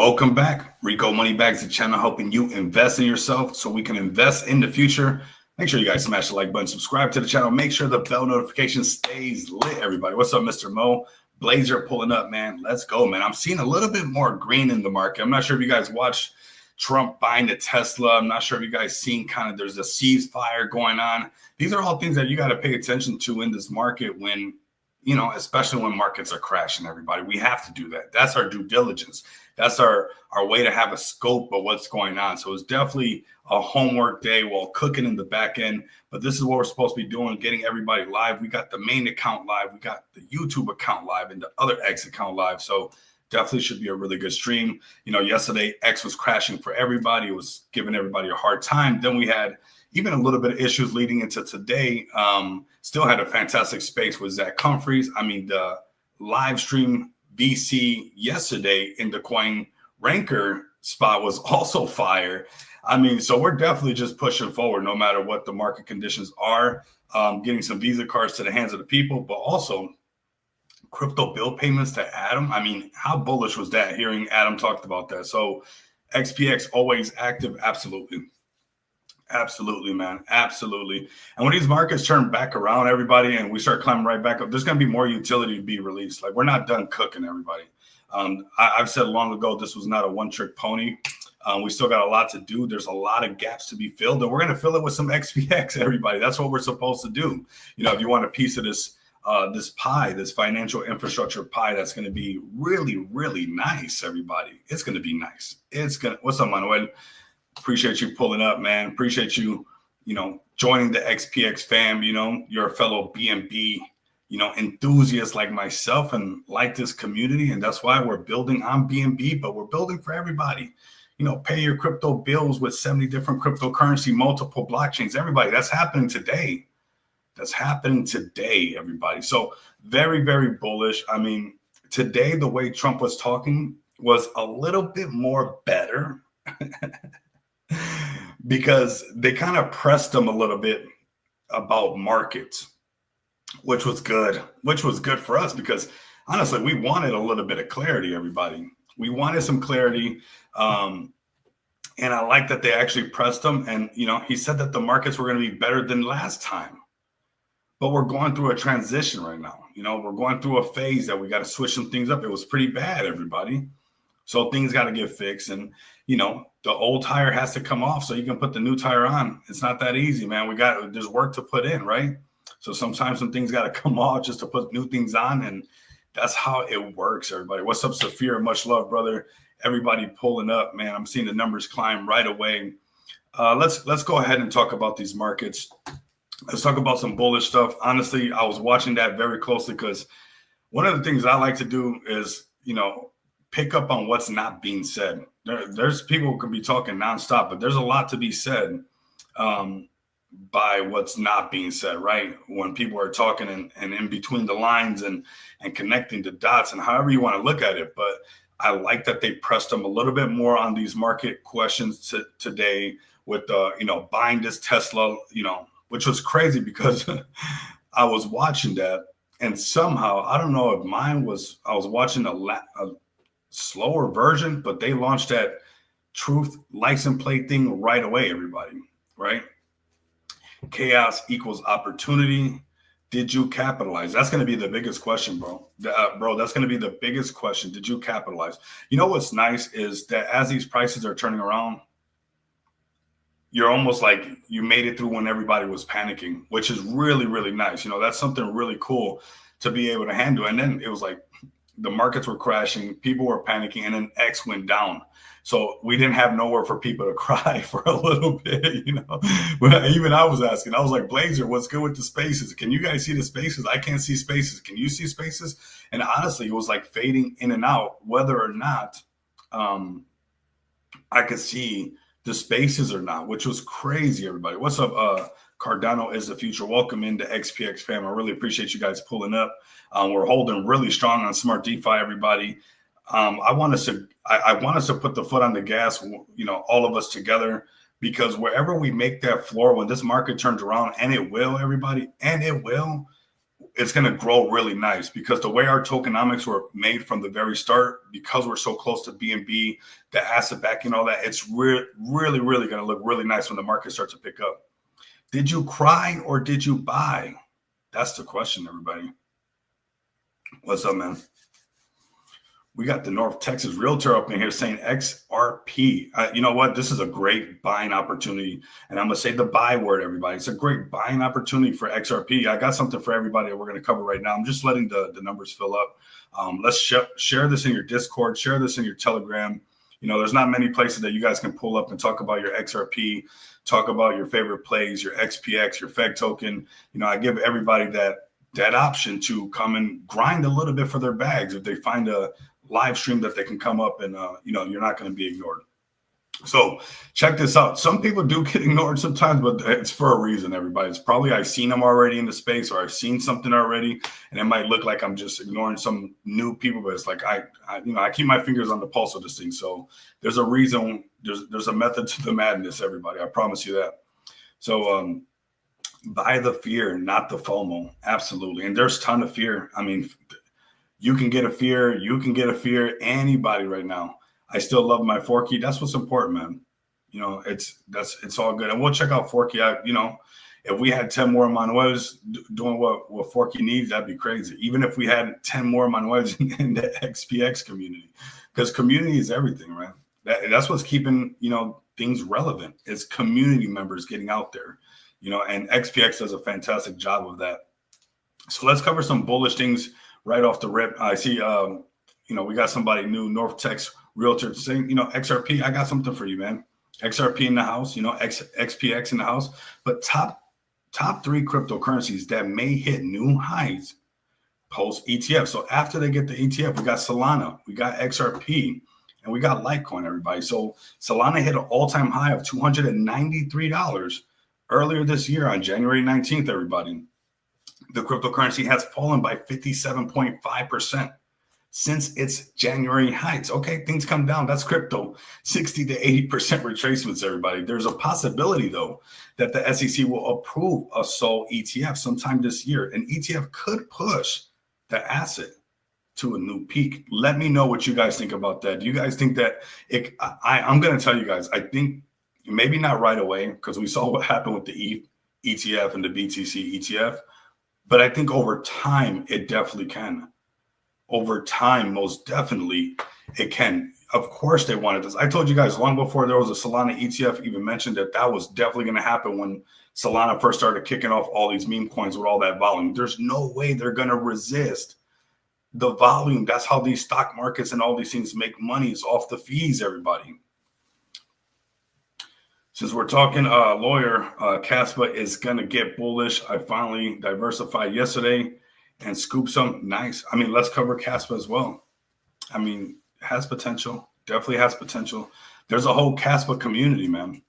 Welcome back. Rico Money Bags, the channel helping you invest in yourself so we can invest in the future. Make sure you guys smash the like button, subscribe to the channel. Make sure the bell notification stays lit, everybody. What's up, Mr. Mo? Blazer pulling up, man. Let's go, man. I'm seeing a little bit more green in the market. I'm not sure if you guys watched Trump buying the Tesla. I'm not sure if you guys seen kind of there's a ceasefire going on. These are all things that you got to pay attention to in this market when, especially when markets are crashing, everybody. We have to do that. That's our due diligence. That's our way to have a scope of what's going on. So it's definitely a homework day while cooking in the back end. But this is what we're supposed to be doing, getting everybody live. We got the main account live. We got the YouTube account live and the other X account live. So definitely should be a really good stream. Yesterday, X was crashing for everybody. It was giving everybody a hard time. Then we had even a little bit of issues leading into today. Still had a fantastic space with Zach Humphreys. I mean, the live stream VC yesterday in the coin ranker spot was also fire. I mean, so we're definitely just pushing forward no matter what the market conditions are, getting some Visa cards to the hands of the people, but also crypto bill payments to Adam. I mean, how bullish was that hearing Adam talked about that? So XPX always active. Absolutely. Absolutely, man. Absolutely. And when these markets turn back around, everybody, and we start climbing right back up, there's going to be more utility to be released. Like, we're not done cooking, everybody. I've said long ago, this was not a one-trick pony. We still got a lot to do. There's a lot of gaps to be filled, and we're going to fill it with some XPX, everybody. That's what we're supposed to do. If you want a piece of this pie, this financial infrastructure pie, that's going to be really, really nice, everybody. It's going to be nice. What's up, Manuel? Appreciate you pulling up, man. Appreciate you, joining the XPX fam. You're a fellow BNB, enthusiast like myself and like this community. And that's why we're building on BNB, but we're building for everybody. Pay your crypto bills with 70 different cryptocurrency, multiple blockchains. Everybody, that's happening today. That's happening today, everybody. So very, very bullish. I mean, today, the way Trump was talking was a little bit more better. Because they kind of pressed them a little bit about markets, which was good for us because honestly, we wanted a little bit of clarity, everybody. We wanted some clarity. And I like that they actually pressed them. And, he said that the markets were going to be better than last time. But we're going through a transition right now. We're going through a phase that we got to switch some things up. It was pretty bad, everybody. So things got to get fixed. And, the old tire has to come off so you can put the new tire on. It's not that easy, man. There's work to put in, right? So sometimes some things got to come off just to put new things on. And that's how it works, everybody. What's up, Saphir? Much love, brother. Everybody pulling up, man. I'm seeing the numbers climb right away. Let's go ahead and talk about these markets. Let's talk about some bullish stuff. Honestly, I was watching that very closely because one of the things I like to do is, pick up on what's not being said. There's people who can be talking nonstop, but there's a lot to be said by what's not being said, right? When people are talking and in between the lines and connecting the dots and however you want to look at it. But I like that they pressed them a little bit more on these market questions today with, buying this Tesla, which was crazy because I was watching that and somehow, I don't know if I was watching a slower version, but they launched that truth license plate thing right away, everybody, right? Chaos equals opportunity. Did you capitalize? That's going to be the biggest question, bro. That's going to be the biggest question. Did you capitalize? What's nice is that as these prices are turning around, you're almost like you made it through when everybody was panicking, which is really, really nice. That's something really cool to be able to handle. And then it was like, the markets were crashing, people were panicking, and then X went down. So we didn't have nowhere for people to cry for a little bit, But even I was asking, I was like, Blazer, what's good with the spaces? Can you guys see the spaces? I can't see spaces. Can you see spaces? And honestly, it was like fading in and out, whether or not I could see the spaces or not, which was crazy, everybody. What's up? Cardano is the future. Welcome into XPX fam. I really appreciate you guys pulling up. We're holding really strong on Smart DeFi, everybody. I want us to put the foot on the gas, all of us together, because wherever we make that floor, when this market turns around, and it will, everybody, and it will, it's going to grow really nice because the way our tokenomics were made from the very start, because we're so close to BNB, the asset backing, all that, it's really going to look really nice when the market starts to pick up. Did you cry or did you buy? That's the question, everybody. What's up, man? We got the North Texas Realtor up in here saying XRP. You know what? This is a great buying opportunity. And I'm going to say the buy word, everybody. It's a great buying opportunity for XRP. I got something for everybody that we're going to cover right now. I'm just letting the numbers fill up. Let's share this in your Discord. Share this in your Telegram. You know, there's not many places that you guys can pull up and talk about your XRP, talk about your favorite plays, your XPX, your FEG token. You know, I give everybody that option to come and grind a little bit for their bags if they find a live stream that they can come up and, you know, you're not going to be ignored. So check this out. Some people do get ignored sometimes, but it's for a reason, everybody. It's probably I've seen them already in the space or I've seen something already, and it might look like I'm just ignoring some new people, but it's like I keep my fingers on the pulse of this thing. So there's a reason, there's a method to the madness, everybody. I promise you that. So buy the fear, not the FOMO. Absolutely. And there's a ton of fear. I mean, you can get a fear. You can get a fear. Anybody right now. I still love my Forky. That's what's important, man. You know, it's all good. And we'll check out Forky. You know, if we had 10 more Manuels doing what Forky needs, that'd be crazy. Even if we had 10 more Manuels in the XPX community, because community is everything, right? That's what's keeping, you know, things relevant. It's community members getting out there, you know, and XPX does a fantastic job of that. So let's cover some bullish things right off the rip. I see, you know, we got somebody new, North Texas Realtor, saying, you know, XRP, I got something for you, man. XRP in the house, you know, XPX in the house. But top 3 cryptocurrencies that may hit new highs post ETF. So after they get the ETF, we got Solana, we got XRP, and we got Litecoin, everybody. So Solana hit an all-time high of $293 earlier this year on January 19th, everybody. The cryptocurrency has fallen by 57.5%. since its January heights. Okay, things come down. That's crypto. 60 to 80% retracements, everybody. There's a possibility, though, that the SEC will approve a SOL ETF sometime this year. An ETF could push the asset to a new peak. Let me know what you guys think about that. Do you guys think that I'm going to tell you guys, I think maybe not right away, because we saw what happened with the ETF and the BTC ETF, but I think over time, it definitely can. Over time, most definitely, it can. Of course, they wanted this. I told you guys long before there was a Solana ETF even mentioned that was definitely going to happen when Solana first started kicking off all these meme coins with all that volume. There's no way they're going to resist the volume. That's how these stock markets and all these things make money, is off the fees, everybody. Since we're talking lawyer, Caspa is going to get bullish. I finally diversified yesterday and scoop some. Nice. I mean, let's cover Caspa as well. I mean, has potential. Definitely has potential. There's a whole Caspa community, man.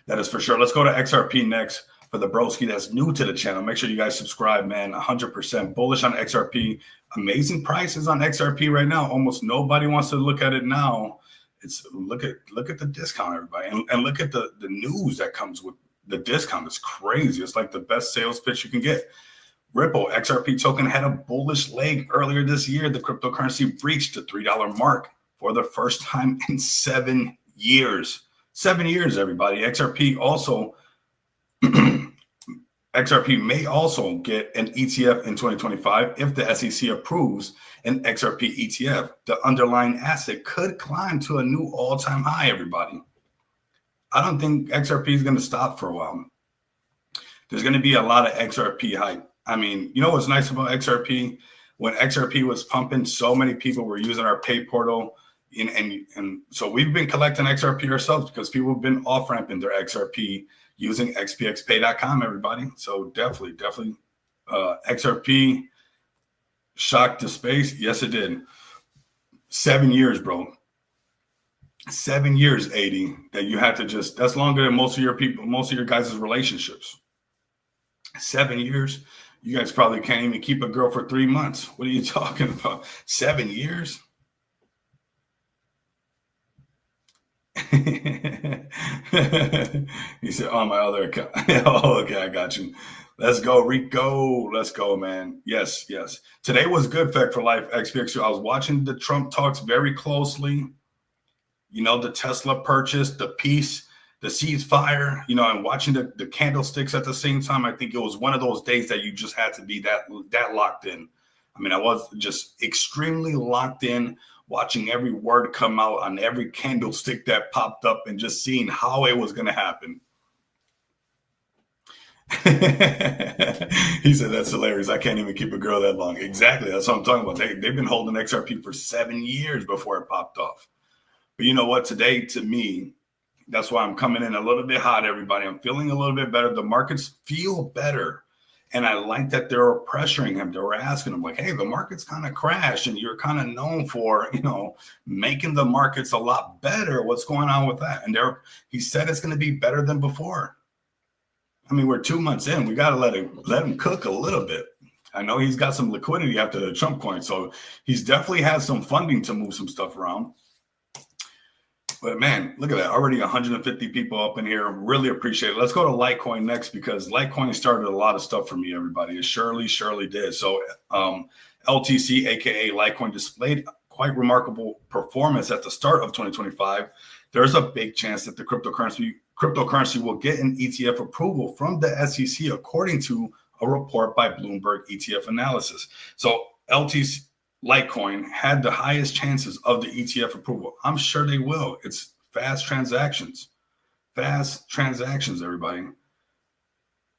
That is for sure. Let's go to XRP next for the broski that's new to the channel. Make sure you guys subscribe, man. 100% bullish on XRP. Amazing prices on XRP right now. Almost nobody wants to look at it now. It's look at the discount, everybody, and look at the news that comes with the discount. It's crazy. It's like the best sales pitch you can get. Ripple XRP token had a bullish leg earlier this year. The cryptocurrency reached the $3 mark for the first time in 7 years. 7 years, everybody. XRP may also get an ETF in 2025 if the SEC approves an XRP ETF. The underlying asset could climb to a new all-time high, everybody. I don't think XRP is going to stop for a while. There's going to be a lot of XRP hype. I mean, you know what's nice about XRP? When XRP was pumping, so many people were using our pay portal. And so we've been collecting XRP ourselves because people have been off-ramping their XRP using xpxpay.com, everybody. So definitely, XRP shocked the space. Yes, it did. 7 years, bro. 7 years, 80, that you had to just, that's longer than most of your guys' relationships. 7 years. You guys probably can't even keep a girl for 3 months. What are you talking about? 7 years? He said, on my other account. Oh, okay, I got you. Let's go, Rico. Let's go, man. Yes, yes. Today was good, Fact for Life XPX2. I was watching the Trump talks very closely. The Tesla purchase, the peace, the ceasefire, and watching the candlesticks at the same time. I think it was one of those days that you just had to be that locked in. I mean, I was just extremely locked in, watching every word come out on every candlestick that popped up and just seeing how it was going to happen. He said, that's hilarious. I can't even keep a girl that long. Exactly. That's what I'm talking about. They've been holding XRP for 7 years before it popped off. But you know what? Today, to me, that's why I'm coming in a little bit hot, everybody. I'm feeling a little bit better. The markets feel better. And I like that they were pressuring him. They were asking him, like, hey, the market's kind of crashed and you're kind of known for, making the markets a lot better. What's going on with that? And he said it's going to be better than before. I mean, we're 2 months in. We got to let him cook a little bit. I know he's got some liquidity after the Trump coin. So he's definitely has some funding to move some stuff around. But man, look at that. Already 150 people up in here. Really appreciate it. Let's go to Litecoin next, because Litecoin started a lot of stuff for me, everybody. It surely did. So LTC, aka Litecoin, displayed quite remarkable performance at the start of 2025. There's a big chance that the cryptocurrency will get an ETF approval from the SEC, according to a report by Bloomberg ETF Analysis. So LTC, Litecoin had the highest chances of the ETF approval. I'm sure they will. It's fast transactions, everybody.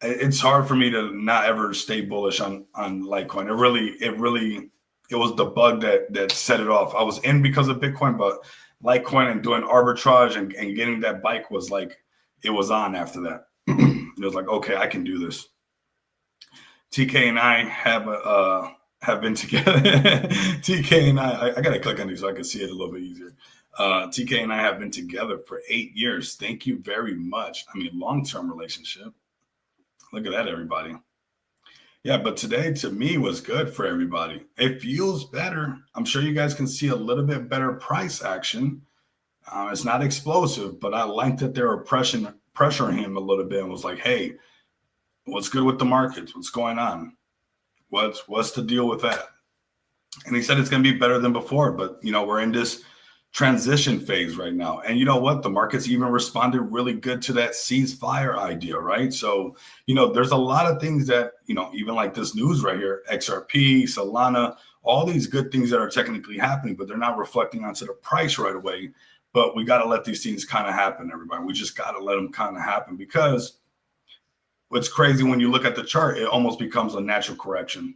It's hard for me to not ever stay bullish on Litecoin. It was the bug that set it off. I was in because of Bitcoin, but Litecoin and doing arbitrage and getting that bike was like, it was on after that. It was like, okay, I can do this. TK and I have been together. TK and I got to click on these so I can see it a little bit easier. TK and I have been together for 8 years. Thank you very much. I mean, long-term relationship. Look at that, everybody. Yeah, but today to me was good for everybody. It feels better. I'm sure you guys can see a little bit better price action. It's not explosive, but I like that they were pressuring him a little bit and was like, hey, what's good with the markets? What's going on? What's the deal with that? And he said it's going to be better than before, but we're in this transition phase right now. And you know what? The markets even responded really good to that ceasefire idea, right? So, there's a lot of things that, even like this news right here, XRP, Solana, all these good things that are technically happening, but they're not reflecting onto the price right away. But we got to let these things kind of happen, everybody. We just got to let them kind of happen, because what's crazy when you look at the chart, it almost becomes a natural correction,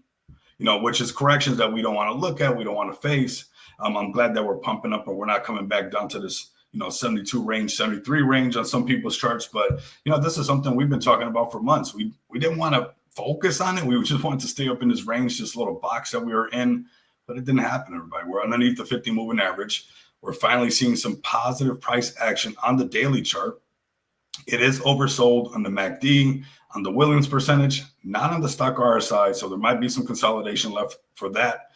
which is corrections that we don't want to look at, we don't want to face. I'm glad that we're pumping up and we're not coming back down to this, 72 range, 73 range on some people's charts. But, this is something we've been talking about for months. We didn't want to focus on it. We just wanted to stay up in this range, this little box that we were in, but it didn't happen, everybody. We're underneath the 50 moving average. We're finally seeing some positive price action on the daily chart. It is oversold on the MACD, on the Williams percentage, not on the stock RSI. So there might be some consolidation left for that.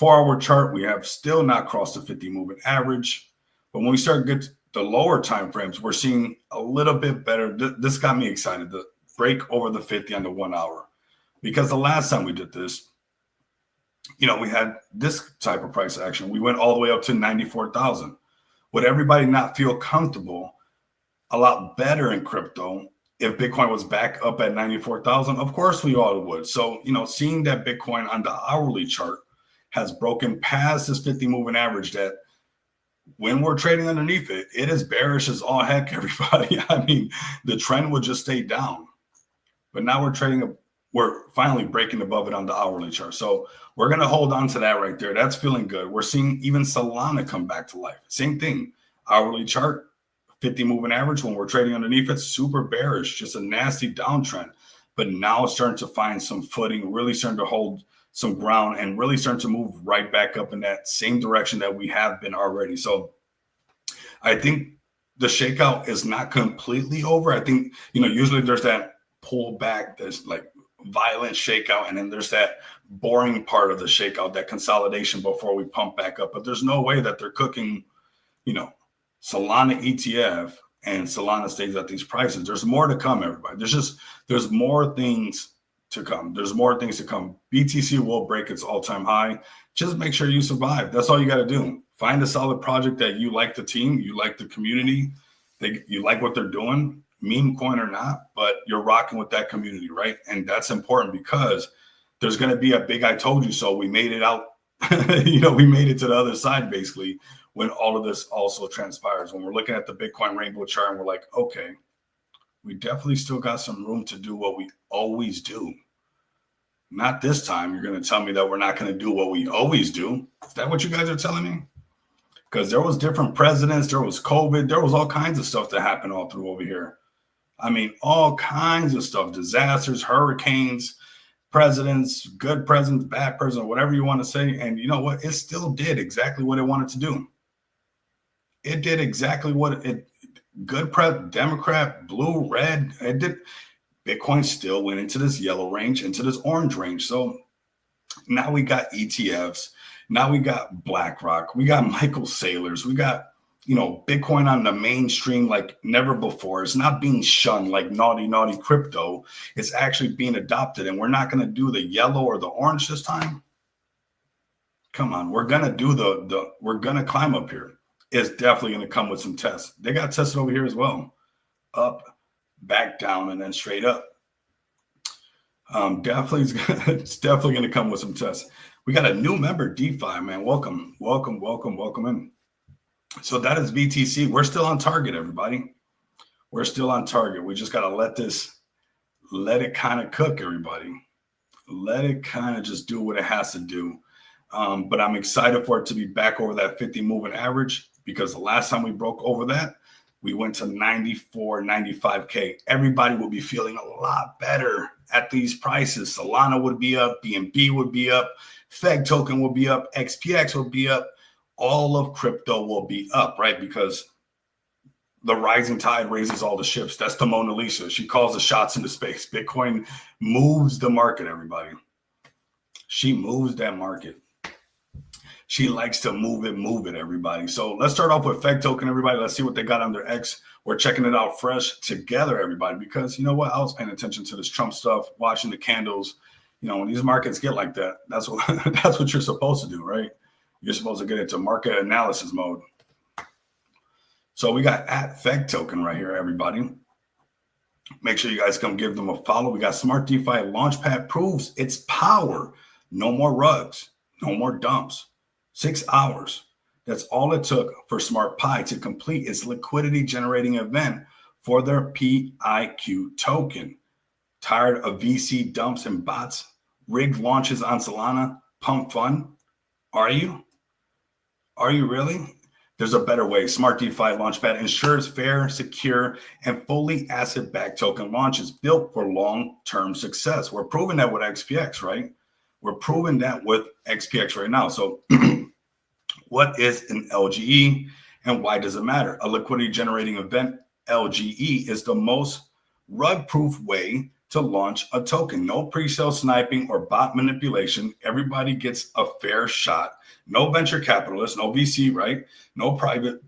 4-hour chart, we have still not crossed the 50 moving average. But when we start to get the lower time frames, we're seeing a little bit better. This got me excited, the break over the 50 on the 1 hour. Because the last time we did this, we had this type of price action. We went all the way up to 94,000. Would everybody not feel comfortable a lot better in crypto if Bitcoin was back up at 94,000? Of course we all would. So, seeing that Bitcoin on the hourly chart has broken past this 50 moving average, that when we're trading underneath it, it is bearish as all heck, everybody. I mean, the trend would just stay down. But now we're finally breaking above it on the hourly chart. So we're going to hold on to that right there. That's feeling good. We're seeing even Solana come back to life. Same thing, hourly chart, 50 moving average, when we're trading underneath it, super bearish, just a nasty downtrend. But now it's starting to find some footing, really starting to hold some ground, and really starting to move right back up in that same direction that we have been already. So I think the shakeout is not completely over. I think, usually there's that pullback, there's like violent shakeout, and then there's that boring part of the shakeout, that consolidation before we pump back up. But there's no way that they're cooking, Solana ETF and Solana stays at these prices. There's more to come, everybody. There's more things to come. There's more things to come. BTC will break its all-time high. Just make sure you survive. That's all you got to do. Find a solid project that you like the team, you like the community, you like what they're doing, meme coin or not, but you're rocking with that community, right? And that's important because there's going to be a big I told you so. We made it out. We made it to the other side, basically, when all of this also transpires. When we're looking at the Bitcoin rainbow chart and we're like, okay, we definitely still got some room to do what we always do. Not this time. You're going to tell me that we're not going to do what we always do. Is that what you guys are telling me? Because there was different presidents. There was COVID. There was all kinds of stuff that happened all through over here. I mean, all kinds of stuff, disasters, hurricanes, presidents, good presidents, bad presidents, whatever you want to say. And you know what? It still did exactly what it wanted to do. It did exactly what Democrat, blue, red, it did. Bitcoin still went into this yellow range, into this orange range. So now we got ETFs. Now we got BlackRock. We got Michael Saylors. We got, Bitcoin on the mainstream like never before. It's not being shunned like naughty crypto. It's actually being adopted. And we're not going to do the yellow or the orange this time. Come on. We're going to do we're going to climb up here. It's definitely going to come with some tests. They got tested over here as well. Up, back down, and then straight up. It's definitely going to come with some tests. We got a new member, DeFi, man. Welcome in. So that is BTC. We're still on target, everybody. We're still on target. We just got to let it kind of cook, everybody. Let it kind of just do what it has to do. But I'm excited for it to be back over that 50 moving average, because the last time we broke over that, we went to 94, 95K. Everybody will be feeling a lot better at these prices. Solana would be up, BNB would be up, Feg token will be up, XPX will be up. All of crypto will be up, right? Because the rising tide raises all the ships. That's the Mona Lisa. She calls the shots into space. Bitcoin moves the market, everybody. She moves that market. She likes to move it, everybody. So let's start off with Feg token, everybody. Let's see what they got on their X. We're checking it out fresh together, everybody, because you know what? I was paying attention to this Trump stuff, watching the candles. When these markets get like that, that's what you're supposed to do, right? You're supposed to get into market analysis mode. So we got at Feg token right here, everybody. Make sure you guys come give them a follow. We got Smart DeFi Launchpad proves its power. No more rugs, no more dumps. 6 hours. That's all it took for Smart Pi to complete its liquidity generating event for their PIQ token. Tired of VC dumps and bots? Rigged launches on Solana? Pump fun? Are you? Are you really? There's a better way. Smart DeFi Launchpad ensures fair, secure, and fully asset-backed token launches built for long-term success. We're proving that with XPX, right? We're proving that with XPX right now. So what is an LGE and why does it matter? A liquidity generating event, LGE, is the most rug-proof way to launch a token. No pre-sale sniping or bot manipulation. Everybody gets a fair shot. No venture capitalists, no VC, right? No private,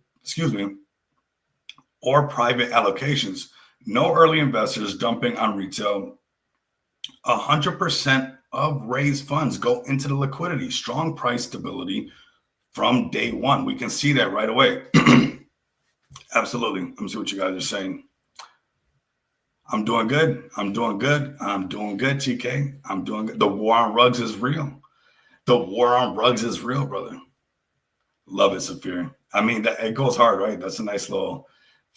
or private allocations. No early investors dumping on retail. 100% of raised funds go into the liquidity. Strong price stability from day one. We can see that right away. Absolutely. Let me see what you guys are saying. I'm doing good. TK. I'm doing good. The war on rugs is real. The war on rugs is real, brother. Love it, Saphir. I mean, it goes hard, right? That's a nice little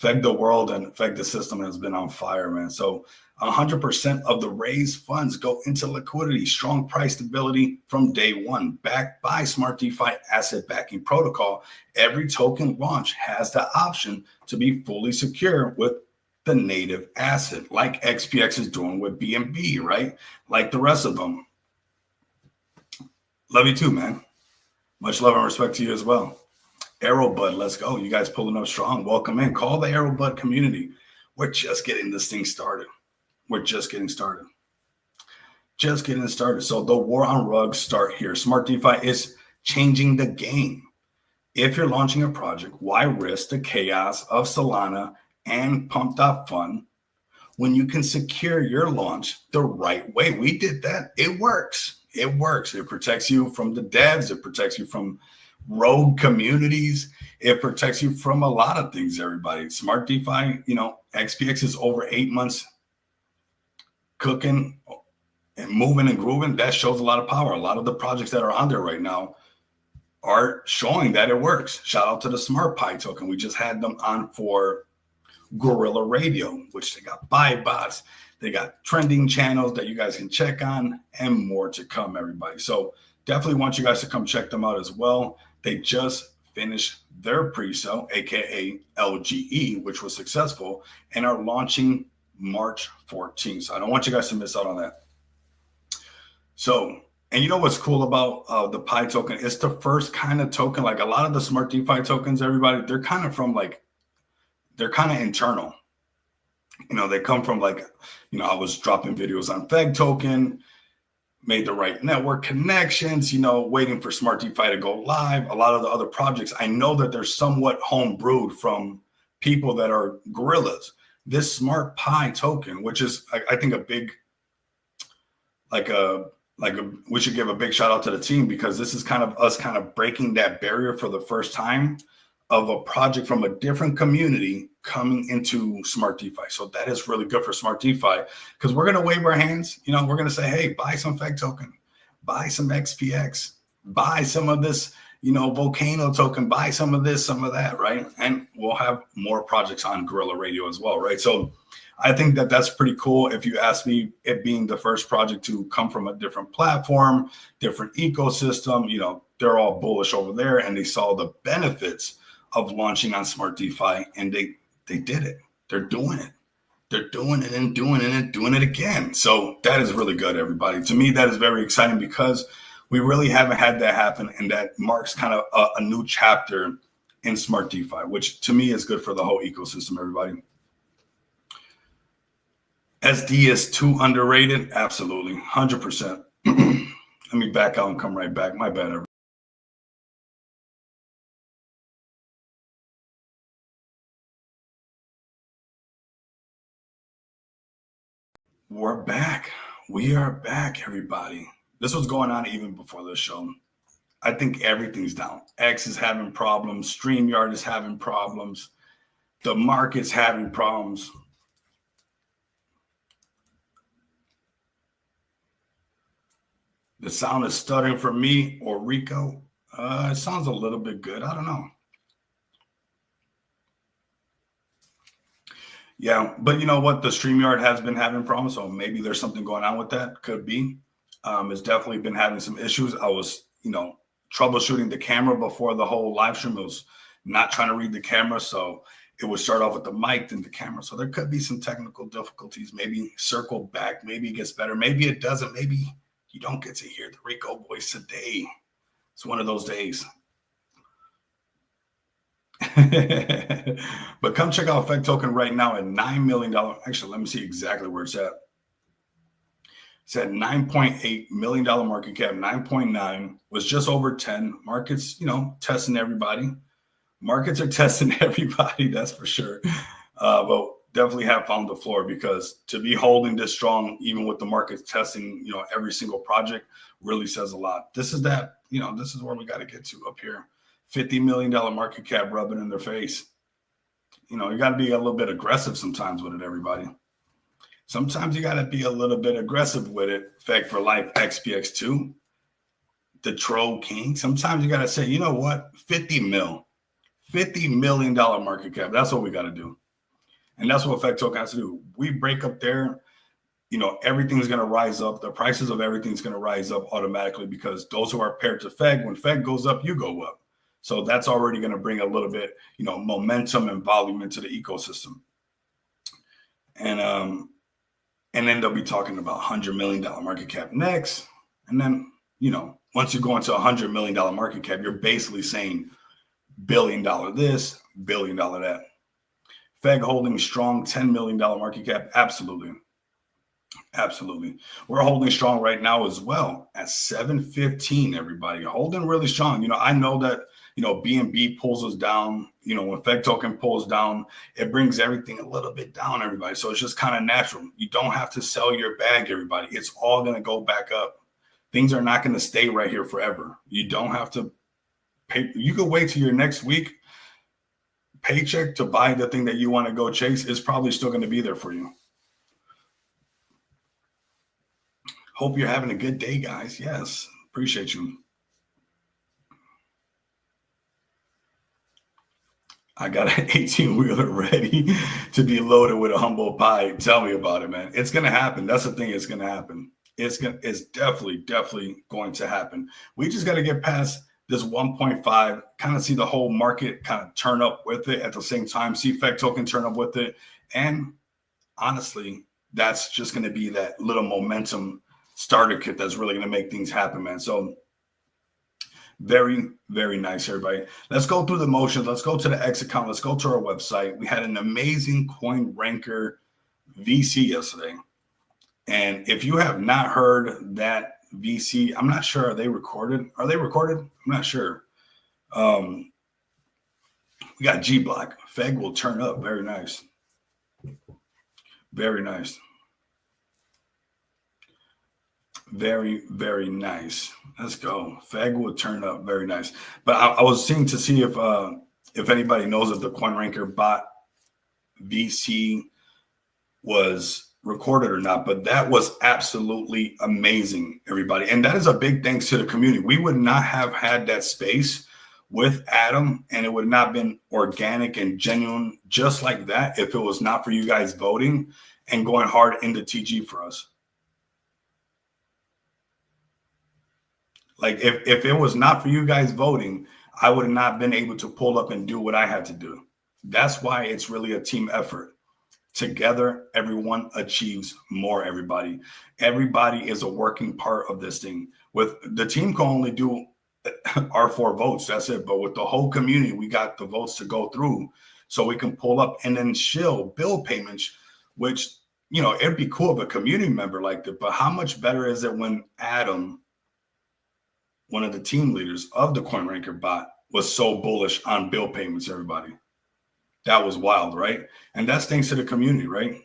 Feg the world and Feg the system has been on fire, man. So 100% of the raised funds go into liquidity, strong price stability from day one, backed by Smart DeFi asset backing protocol. Every token launch has the option to be fully secure with the native asset, like XPX is doing with BNB, right? Like the rest of them. Love you too, man. Much love and respect to you as well. Arrowbud, let's go. You guys pulling up strong. Welcome in. Call the Arrowbud community. We're just getting this thing started. We're just getting started. So the war on rugs start here. Smart DeFi is changing the game. If you're launching a project, why risk the chaos of Solana and pump.fun when you can secure your launch the right way. We did that. It works. It works. It protects you from the devs. It protects you from rogue communities. It protects you from a lot of things, everybody. Smart DeFi, XPX is over 8 months cooking and moving and grooving. That shows a lot of power. A lot of the projects that are on there right now are showing that it works. Shout out to the Smart Pi token. We just had them on for Guerrilla Radio, which they got buy bots, they got trending channels that you guys can check on, and more to come, everybody. So definitely want you guys to come check them out as well. They just finished their pre-sale, aka LGE, which was successful, and are launching March 14th. So I don't want you guys to miss out on that. So, and you know what's cool about the Pi token? It's the first kind of token, like a lot of the Smart DeFi tokens, everybody, they're kind of internal. They come from I was dropping videos on Feg token, made the right network connections, waiting for Smart DeFi to go live. A lot of the other projects, I know that they're somewhat home brewed from people that are guerrillas. This Smart Pi token, which is, I think, a big, we should give a big shout out to the team, because this is kind of us kind of breaking that barrier for the first time of a project from a different community coming into Smart DeFi. So that is really good for Smart DeFi, because we're going to wave our hands. We're going to say, hey, buy some Feg token, buy some XPX, buy some of this, Volcano token, buy some of this, some of that, right? And we'll have more projects on Guerrilla Radio as well, right? So I think that that's pretty cool. If you ask me, it being the first project to come from a different platform, different ecosystem, they're all bullish over there, and they saw the benefits of launching on Smart DeFi, and they did it. They're doing it. They're doing it and doing it and doing it again. So that is really good, everybody. To me, that is very exciting, because we really haven't had that happen, and that marks kind of a new chapter in Smart DeFi, which to me is good for the whole ecosystem, everybody. SD is too underrated. Absolutely. 100%. Let me back out and come right back. My bad, everybody. We're back. We are back, everybody. This was going on even before the show. I think everything's down. X is having problems. StreamYard is having problems. The market's having problems. The sound is stuttering for me or Rico. It sounds a little bit good. I don't know. Yeah, but you know what? The StreamYard has been having problems, so maybe there's something going on with that. Could be. It's definitely been having some issues. I was, troubleshooting the camera before the whole live stream. It was not trying to read the camera, so it would start off with the mic, then the camera. So there could be some technical difficulties. Maybe circle back. Maybe it gets better. Maybe it doesn't. Maybe you don't get to hear the Rico voice today. It's one of those days. But come check out Feg token right now at $9 million. Actually, let me see exactly where it's at. It's at $9.8 million market cap. 9.9 was just over 10. Markets, testing everybody. Markets are testing everybody, that's for sure. But definitely have found the floor, because to be holding this strong, even with the markets testing, every single project, really says a lot. This is that, this is where we got to get to up here. $50 million market cap rubbing in their face. You got to be a little bit aggressive sometimes with it, everybody. Sometimes you got to be a little bit aggressive with it. Feg for life, XPX2, the Troll King. Sometimes you got to say, you know what? $50 million market cap. That's what we got to do. And that's what Feg token has to do. We break up there, everything's going to rise up. The prices of everything's going to rise up automatically, because those who are paired to Feg, when Feg goes up, you go up. So that's already going to bring a little bit, momentum and volume into the ecosystem. And then they'll be talking about $100 million market cap next. And then, once you go into $100 million market cap, you're basically saying $1 billion this, $1 billion that. Feg holding strong, $10 million market cap. Absolutely. Absolutely. We're holding strong right now as well at 715, everybody. Holding really strong. I know that, BNB pulls us down. When Fed token pulls down, it brings everything a little bit down, everybody. So it's just kind of natural. You don't have to sell your bag, everybody. It's all going to go back up. Things are not going to stay right here forever. You don't have to pay. You could wait till your next week paycheck to buy the thing that you want to go chase. It's probably still going to be there for you. Hope you're having a good day, guys. Yes, appreciate you. I got an 18-wheeler ready to be loaded with a humble pie. Tell me about it, man. It's going to happen. That's the thing. It's going to happen. It's definitely going to happen. We just got to get past this 1.5, kind of see the whole market kind of turn up with it at the same time, see Fed token turn up with it. And honestly, that's just going to be that little momentum starter kit that's really going to make things happen, man. So very, very nice, everybody. Let's go through the motions. Let's go to the X account. Let's go to our website. We had an amazing coin ranker VC yesterday. And if you have not heard that VC, I'm not sure. Are they recorded? I'm not sure. We got G Block. Fed will turn up. Very nice. Very nice. Very, very nice. Let's go. Fed will turn up. Very nice. But I was seeing to see if anybody knows if the coin ranker bot VC was recorded or not, but that was absolutely amazing, everybody. And that is a big thanks to the community. We would not have had that space with Adam, and it would not have been organic and genuine just like that if it was not for you guys voting and going hard into TG for us. Like if it was not for you guys voting, I would have not been able to pull up and do what I had to do. That's why it's really a team effort. Together, everyone achieves more, everybody. Everybody is a working part of this thing. With the team can only do our 4 votes. That's it. But with the whole community, we got the votes to go through so we can pull up. And then Shill bill payments, which, it'd be cool if a community member liked it. But how much better is it when Adam, one of the team leaders of the coin ranker bot, was so bullish on bill payments, everybody? That was wild, right? And that's thanks to the community, right?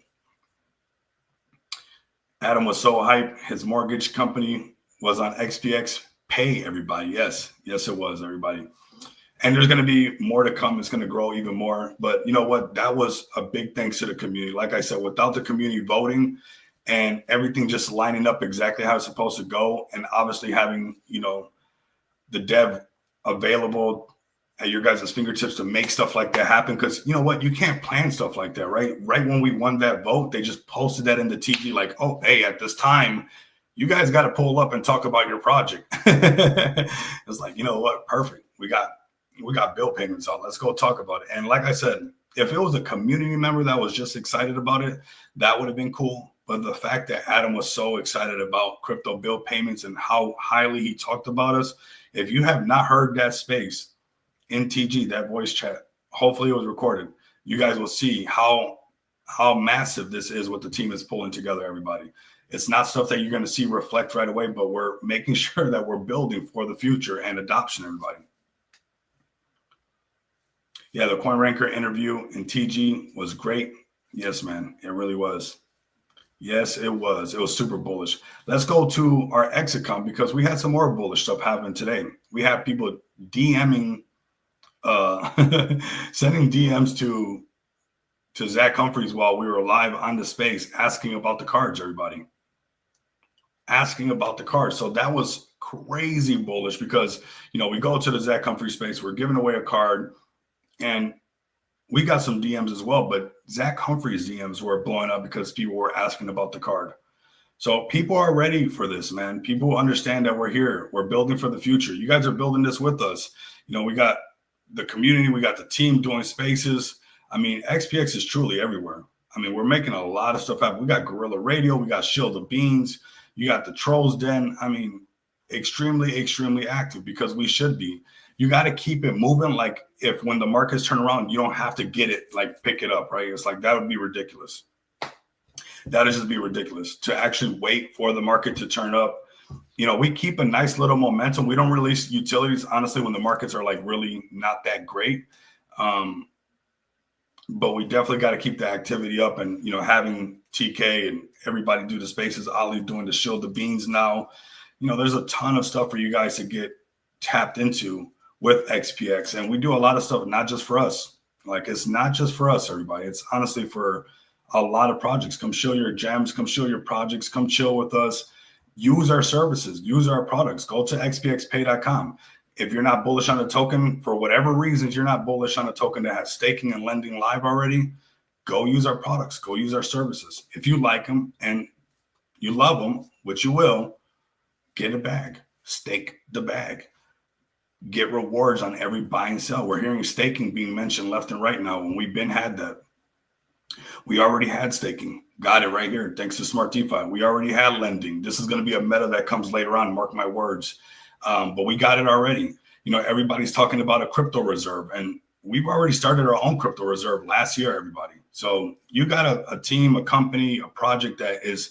Adam was so hyped. His mortgage company was on XPX Pay, everybody. Yes, it was, everybody. And there's going to be more to come. It's going to grow even more. But you know what? That was a big thanks to the community. Like I said, without the community voting and everything just lining up exactly how it's supposed to go, and obviously having, the dev available at your guys' fingertips to make stuff like that happen. Because you know what? You can't plan stuff like that, right? Right when we won that vote, they just posted that in the TG like, oh, hey, at this time, you guys got to pull up and talk about your project. It's like, you know what? Perfect. We got bill payments on. Let's go talk about it. And like I said, if it was a community member that was just excited about it, that would have been cool. But the fact that Adam was so excited about crypto bill payments and how highly he talked about us, if you have not heard that space in TG, that voice chat, hopefully it was recorded, you guys will see how massive this is, what the team is pulling together, everybody. It's not stuff that you're going to see reflect right away, but we're making sure that we're building for the future and adoption, everybody. Yeah, the Coin Ranker interview in TG was great. Yes, man, it really was. Yes, it was. It was super bullish. Let's go to our X account because we had some more bullish stuff happen today. We have people DMing, sending DMs to Zach Humphreys while we were live on the space, asking about the cards, everybody. Asking about the cards. So that was crazy bullish because, we go to the Zach Humphreys space, we're giving away a card, and we got some DMs as well, but Zach Humphreys' DMs were blowing up because people were asking about the card. So people are ready for this, man. People understand that we're here. We're building for the future. You guys are building this with us. We got the community. We got the team doing spaces. I mean, XPX is truly everywhere. I mean, we're making a lot of stuff happen. We got Guerrilla Radio. We got Shill the Beans. You got the Trolls Den. I mean, extremely, extremely active because we should be. You got to keep it moving. Like if when the markets turn around, you don't have to get it, like pick it up, right? It's like that would be ridiculous. That would just be ridiculous to actually wait for the market to turn up we keep a nice little momentum. We don't release utilities, honestly, when the markets are like really not that great. But we definitely got to keep the activity up, and having TK and everybody do the spaces, Ali doing the Shill the beans now. There's a ton of stuff for you guys to get tapped into with XPX, and we do a lot of stuff not just for us. Like, it's not just for us, everybody. It's honestly for a lot of projects. Come show your gems, come show your projects, come chill with us. Use our services, use our products. Go to xpxpay.com. If you're not bullish on a token, for whatever reasons you're not bullish on a token that has staking and lending live already, go use our products, go use our services. If you like them and you love them, which you will, get a bag, stake the bag, get rewards on every buy and sell. We're hearing staking being mentioned left and right now when we've had that. We already had staking. Got it right here. Thanks to Smart DeFi. We already had lending. This is going to be a meta that comes later on. Mark my words. But we got it already. Everybody's talking about a crypto reserve, and we've already started our own crypto reserve last year, everybody. So you got a team, a company, a project that is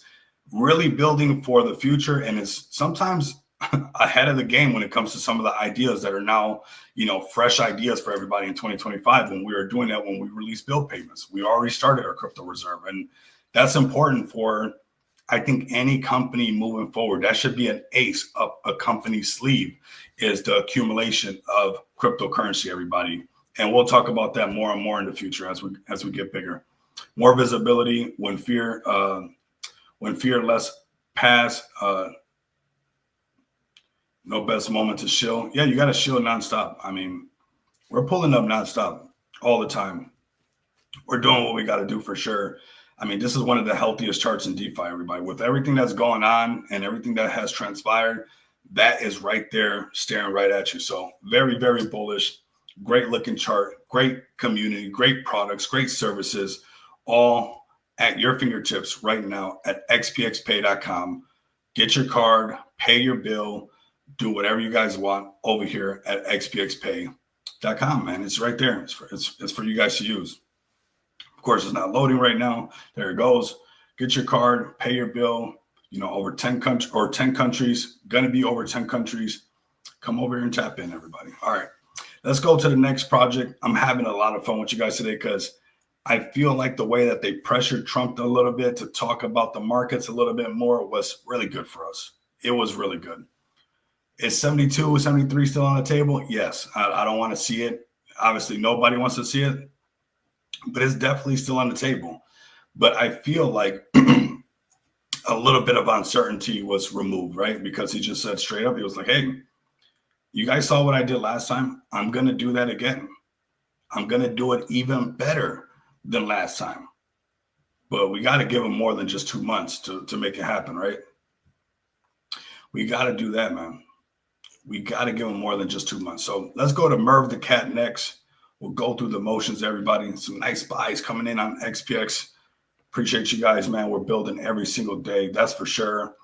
really building for the future, and is sometimes ahead of the game when it comes to some of the ideas that are now, fresh ideas for everybody in 2025. When we were doing that, when we released bill payments, we already started our crypto reserve. And that's important for, I think, any company moving forward. That should be an ace up a company's sleeve, is the accumulation of cryptocurrency, everybody. And we'll talk about that more and more in the future as we get bigger. More visibility when fear less pass. No best moment to shill. Yeah, you got to shill nonstop. I mean, we're pulling up nonstop all the time. We're doing what we got to do for sure. I mean, this is one of the healthiest charts in DeFi, everybody. With everything that's going on and everything that has transpired, that is right there staring right at you. So very, very bullish. Great looking chart, great community, great products, great services, all at your fingertips right now at xpxpay.com. Get your card, pay your bill, do whatever you guys want over here at xpxpay.com, man. It's right there. It's for you guys to use. Of course, it's not loading right now. There it goes. Get your card, pay your bill. Over 10 countries, going to be over 10 countries. Come over here and tap in, everybody. All right, let's go to the next project. I'm having a lot of fun with you guys today because I feel like the way that they pressured Trump a little bit to talk about the markets a little bit more was really good for us. It was really good. Is 72, 73 still on the table? Yes. I don't want to see it. Obviously, nobody wants to see it, but it's definitely still on the table. But I feel like a little bit of uncertainty was removed, right? Because he just said straight up, he was like, hey, you guys saw what I did last time. I'm going to do that again. I'm going to do it even better than last time. But we got to give him more than just 2 months to make it happen, right? We got to do that, man. We got to give him more than just 2 months. So let's go to Merv the Cat next. We'll go through the motions, everybody. Some nice buys coming in on XPX. Appreciate you guys, man. We're building every single day. That's for sure.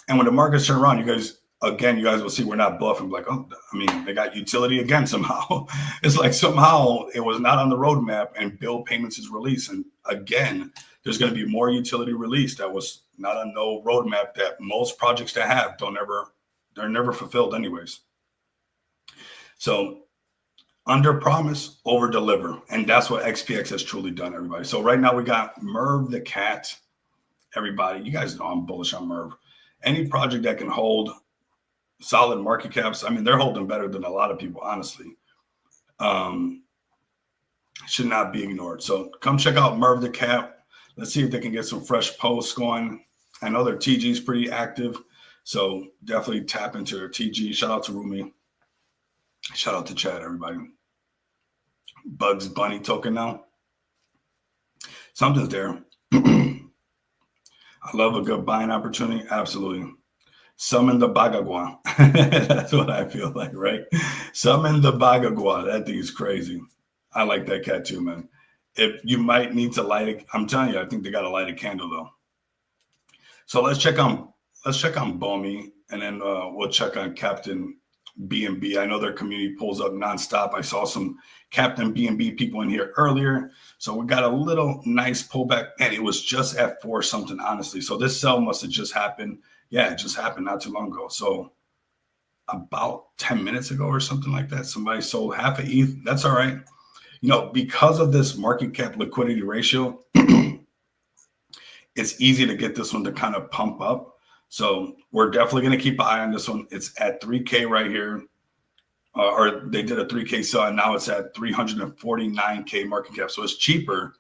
And when the markets turn around, you guys will see we're not bluffing. Like, oh, I mean, they got utility again somehow. It's like somehow it was not on the roadmap and bill payments is released. And again, there's going to be more utility released that was not on no roadmap that most projects that have they're never fulfilled anyways. So under promise, over deliver. And that's what XPX has truly done, everybody. So right now we got Merv the Cat. Everybody, you guys know I'm bullish on Merv. Any project that can hold solid market caps, I mean, they're holding better than a lot of people, honestly. Should not be ignored. So come check out Merv the Cat. Let's see if they can get some fresh posts going. I know their TG is pretty active, so definitely tap into their TG. Shout out to Rumi. Shout out to Chad, everybody. Bugs Bunny token now. Something's there. I love a good buying opportunity. Absolutely. Summon the Bagagua. That's what I feel like, right? Summon the Bagagua. That thing is crazy. I like that cat too, man. If you might need to light it, I'm telling you, I think they got to light a candle though. So let's check on Bomi, and then we'll check on Captain BNB. I know their community pulls up nonstop. I saw some Captain BNB people in here earlier. So we got a little nice pullback, and it was just at 4 something, honestly. So this sell must have just happened. Yeah, it just happened not too long ago. So about 10 minutes ago or something like that, somebody sold half of ETH. That's all right. You know, because of this market cap liquidity ratio, it's easy to get this one to kind of pump up. So we're definitely going to keep an eye on this one. It's at 3K right here. Or they did a 3K sell, and now it's at 349K market cap. So it's cheaper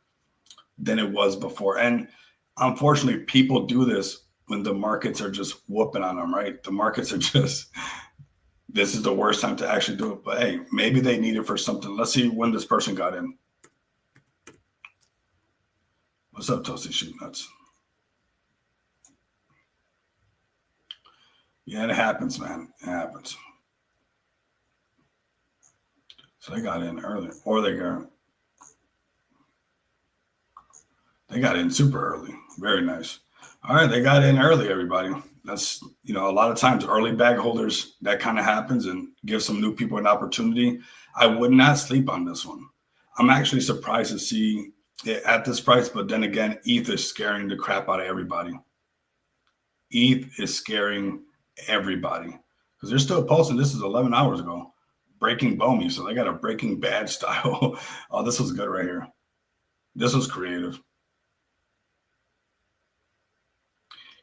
than it was before. And unfortunately, people do this when the markets are just whooping on them, right? The markets are just, this is the worst time to actually do it. But hey, maybe they need it for something. Let's see when this person got in. What's up, Toasty Shoot Nuts? Yeah, it happens, man. It happens. So they got in early, or they got in super early. Very nice. All right, they got in early, everybody. That's, you know, a lot of times early bag holders, that kind of happens and gives some new people an opportunity. I would not sleep on this one. I'm actually surprised to see it at this price, but then again, ETH is scaring the crap out of everybody. ETH is scaring everybody because they're still posting. This is 11 hours ago. Breaking Bomi, so they got a Breaking Bad style. Oh, this was good right here. This was creative.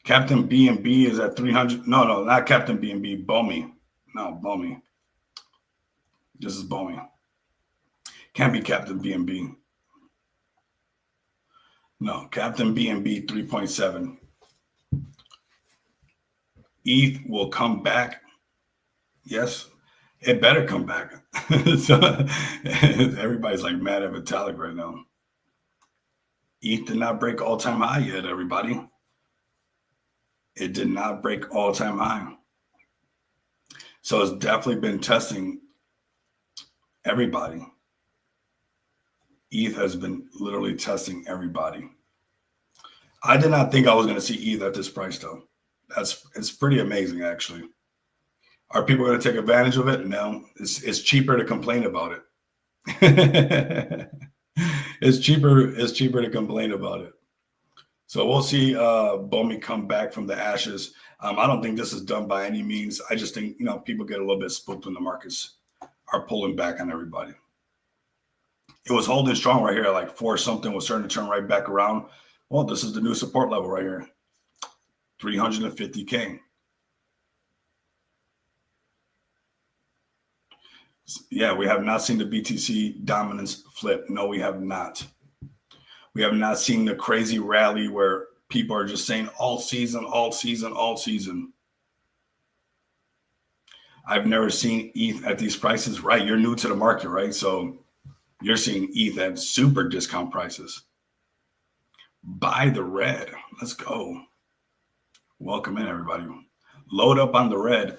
Captain BNB is at 300. No, not Captain BNB. Bomi. No, Bomi. This is Bomi. Can't be Captain BNB. No, Captain BNB 3.7. ETH will come back. Yes. It better come back. So, everybody's like mad at Vitalik right now. ETH did not break all-time high yet, everybody. It did not break all-time high. So it's definitely been testing everybody. ETH has been literally testing everybody. I did not think I was going to see ETH at this price, though. It's pretty amazing, actually. Are people going to take advantage of it? No. It's cheaper to complain about it. It's cheaper to complain about it. So we'll see Bomi come back from the ashes. I don't think this is done by any means. I just think, you know, people get a little bit spooked when the markets are pulling back on everybody. It was holding strong right here at like 4 something, was starting to turn right back around. Well, this is the new support level right here. 350K. Yeah, we have not seen the BTC dominance flip. No, we have not. We have not seen the crazy rally where people are just saying all season, all season, all season. I've never seen ETH at these prices, right? You're new to the market, right? So you're seeing ETH at super discount prices. Buy the red. Let's go. Welcome in, everybody. Load up on the red.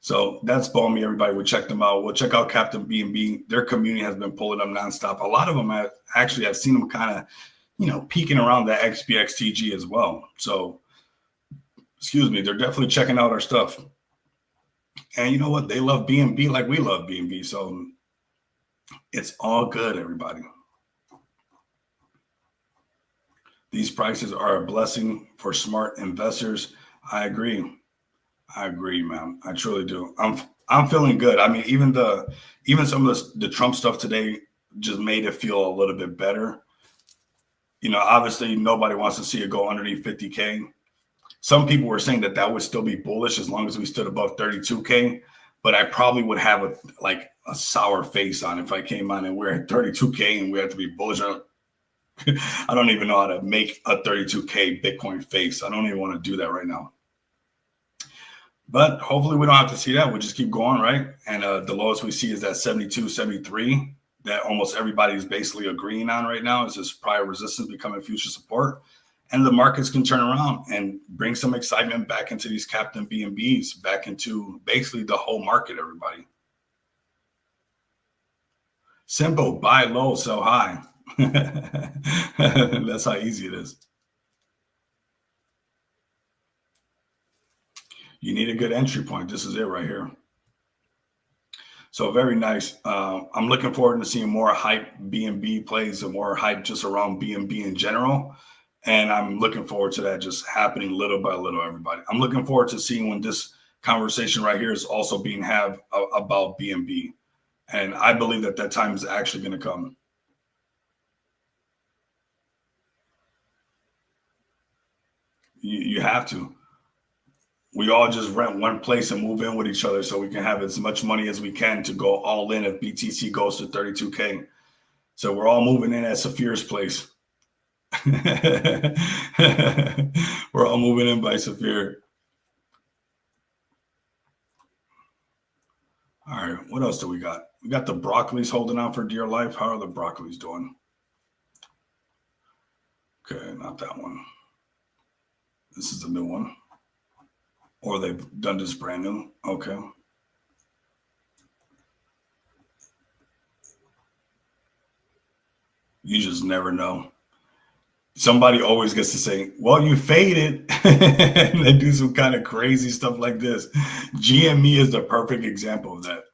So that's Bomi, everybody. We'll check them out. We'll check out Captain BNB. Their community has been pulling them nonstop. A lot of them I've seen them kind of, you know, peeking around the XBXTG as well. So, excuse me, they're definitely checking out our stuff. And you know what? They love BNB like we love BNB. So it's all good, everybody. These prices are a blessing for smart investors. I agree. I agree, man. I truly do. I'm feeling good. I mean, even some of the Trump stuff today just made it feel a little bit better. You know, obviously nobody wants to see it go underneath 50K. Some people were saying that would still be bullish as long as we stood above 32K. But I probably would have a sour face on if I came on and we're at 32K and we have to be bullish. I don't even know how to make a 32K Bitcoin face. I don't even want to do that right now. But hopefully we don't have to see that. We'll just keep going, right? And the lowest we see is that 72, 73 that almost everybody is basically agreeing on right now. Is this prior resistance becoming future support? And the markets can turn around and bring some excitement back into these Captain BNBs, back into basically the whole market, everybody. Simple, buy low, sell high. That's how easy it is. You need a good entry point. This is it right here. So very nice. I'm looking forward to seeing more hype BNB plays and more hype just around BNB in general. And I'm looking forward to that just happening little by little, everybody. I'm looking forward to seeing when this conversation right here is also being had about BNB. And I believe that that time is actually going to come. You have to. We all just rent one place and move in with each other so we can have as much money as we can to go all in if BTC goes to 32K. So we're all moving in at Saphir's place. We're all moving in by Saphir. All right, what else do we got? We got the broccolis holding on for dear life. How are the broccolis doing? Okay, not that one. This is a new one. Or they've done this brand new. Okay. You just never know. Somebody always gets to say, well, you faded. And they do some kind of crazy stuff like this. GME is the perfect example of that.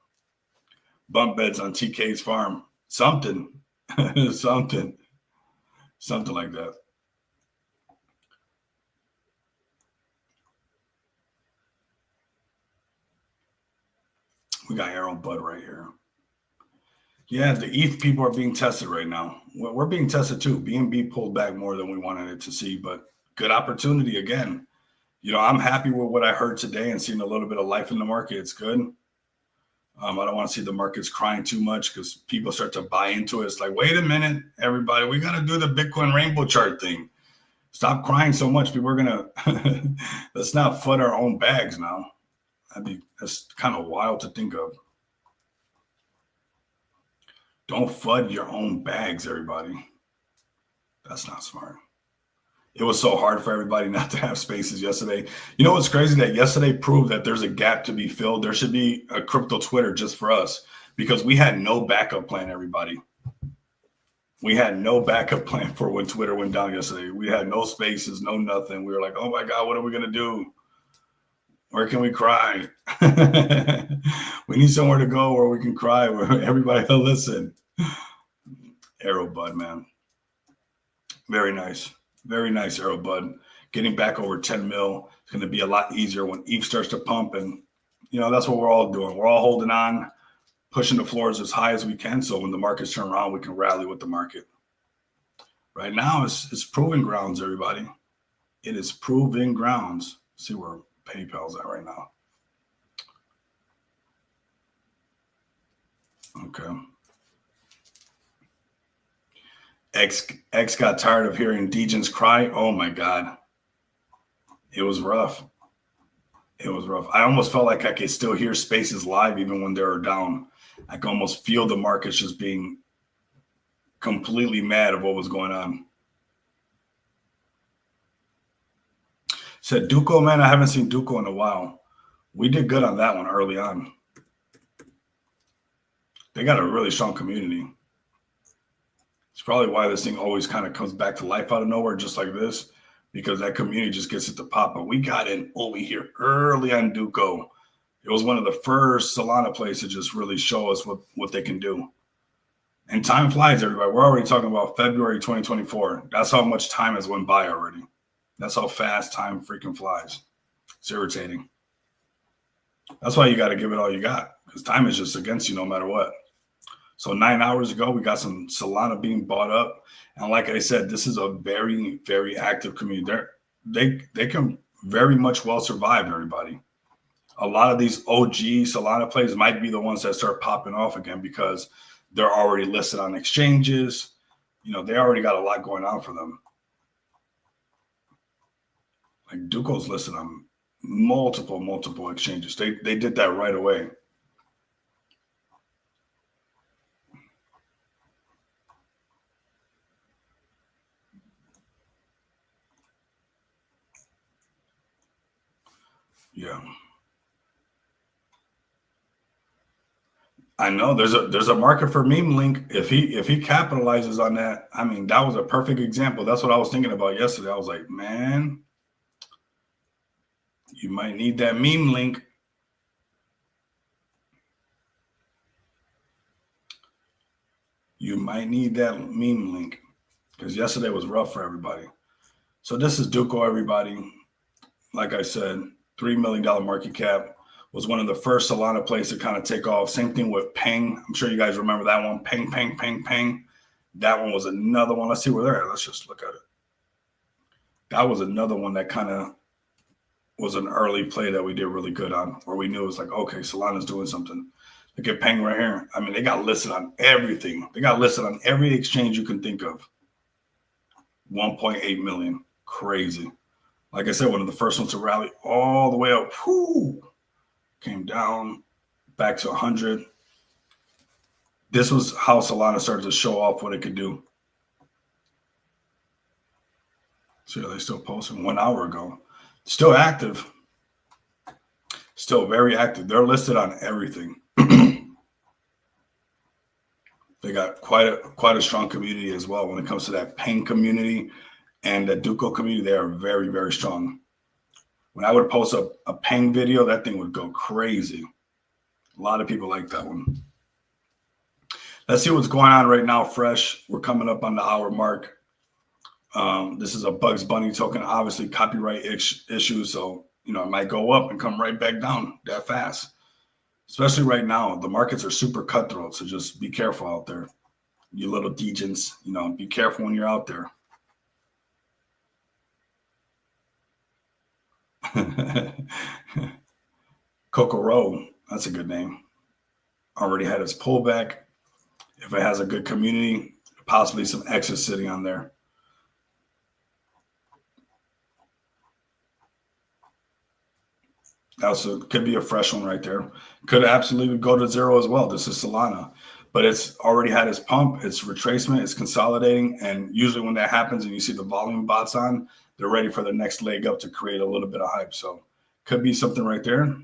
Bump beds on TK's farm. Something. Something like that. We got Arrow Bud right here. Yeah, the ETH people are being tested right now. We're being tested too. BNB pulled back more than we wanted it to see, but good opportunity again. You know, I'm happy with what I heard today and seeing a little bit of life in the market. It's good. I don't want to see the markets crying too much because people start to buy into it. It's like, wait a minute, everybody, we got to do the Bitcoin rainbow chart thing. Stop crying so much. People are going to, let's not flood our own bags now. That's kind of wild to think of. Don't flood your own bags, everybody. That's not smart. It was so hard for everybody not to have spaces yesterday. You know what's crazy? That yesterday proved that there's a gap to be filled. There should be a crypto Twitter just for us because we had no backup plan, everybody. We had no backup plan for when Twitter went down yesterday. We had no spaces, no nothing. We were like, oh my God, what are we going to do? Where can we cry? We need somewhere to go where we can cry, where everybody will listen. Arrow Bud, man. Very nice. Very nice, Arrow Bud. Getting back over 10 mil is going to be a lot easier when ETH starts to pump. And, you know, that's what we're all doing. We're all holding on, pushing the floors as high as we can. So when the markets turn around, we can rally with the market. Right now, it's proving grounds, everybody. It is proving grounds. Let's see where PayPal's at right now. Okay. X got tired of hearing Degens cry. Oh my God. It was rough. It was rough. I almost felt like I could still hear Spaces live even when they were down. I could almost feel the markets just being completely mad at what was going on. Said Duco, man, I haven't seen Duco in a while. We did good on that one early on. They got a really strong community. It's probably why this thing always kind of comes back to life out of nowhere, just like this, because that community just gets it to pop. But we got in over here early on Duco. It was one of the first Solana plays to just really show us what they can do. And time flies, everybody. We're already talking about February 2024. That's how much time has went by already. That's how fast time freaking flies. It's irritating. That's why you got to give it all you got, because time is just against you no matter what. So 9 hours ago, we got some Solana being bought up. And like I said, this is a very, very active community. They can very much well survive, everybody. A lot of these OG Solana plays might be the ones that start popping off again because they're already listed on exchanges. You know, they already got a lot going on for them. Like Duco's listed on multiple exchanges. They did that right away. Yeah. I know there's a market for meme link. If he capitalizes on that, I mean, that was a perfect example. That's what I was thinking about yesterday. I was like, man, You might need that meme link. You might need that meme link because yesterday was rough for everybody. So this is Duco, everybody. Like I said, $3 million market cap. Was one of the first Solana plays to kind of take off. Same thing with Peng. I'm sure you guys remember that one. Peng, Peng, Peng, Peng. That one was another one. Let's see where they're at. Let's just look at it. That was another one that kind of was an early play that we did really good on, where we knew it was like, okay, Solana's doing something. Look at Peng right here. I mean, they got listed on everything. They got listed on every exchange you can think of. 1.8 million. Crazy. Like I said, one of the first ones to rally all the way up. Whoo! Came down back to 100. This was how Solana started to show off what it could do. So they still posting 1 hour ago. Still active. Still very active. They're listed on everything. They got quite a strong community as well when it comes to that Peng community and the Duco community. They are very, very strong. When I would post a Peng video, that thing would go crazy. A lot of people like that one. Let's see what's going on right now, fresh. We're coming up on the hour mark. This is a Bugs Bunny token, obviously copyright issues. So, it might go up and come right back down that fast. Especially right now, the markets are super cutthroat. So just be careful out there. You little degens, be careful when you're out there. Kokoro, that's a good name. Already had its pullback. If it has a good community, possibly some extra sitting on there. Also, could be a fresh one right there. Could absolutely go to zero as well. This is Solana, but it's already had its pump, its retracement, it's consolidating. And usually when that happens and you see the volume bots on, they're ready for the next leg up to create a little bit of hype. So could be something right there.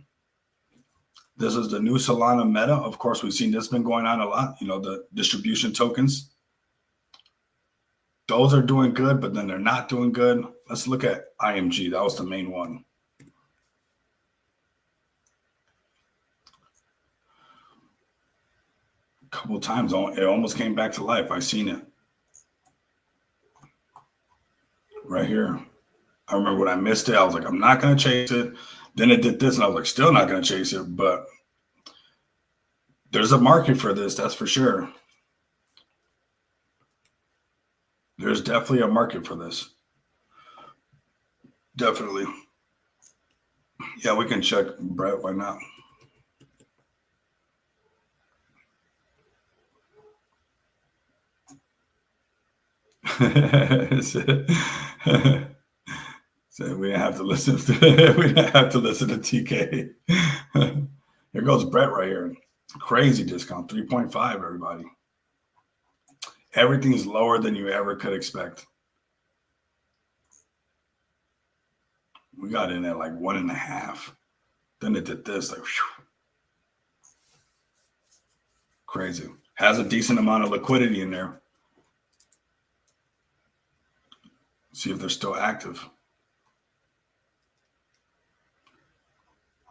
This is the new Solana meta. Of course, we've seen this been going on a lot. The distribution tokens. Those are doing good, but then they're not doing good. Let's look at IMG. That was the main one. A couple of times, it almost came back to life. I seen it. Right here. I remember when I missed it, I was like, I'm not going to chase it. Then it did this, and I was like, still not going to chase it. But there's a market for this, that's for sure. There's definitely a market for this. Definitely. Yeah, we can check, Brett. Why not? So we didn't have to listen to TK. Here goes Brett right here. Crazy discount, 3.5, everybody. Everything's lower than you ever could expect. We got in at like 1.5. Then it did this, like whew. Crazy. Has a decent amount of liquidity in there. See if they're still active.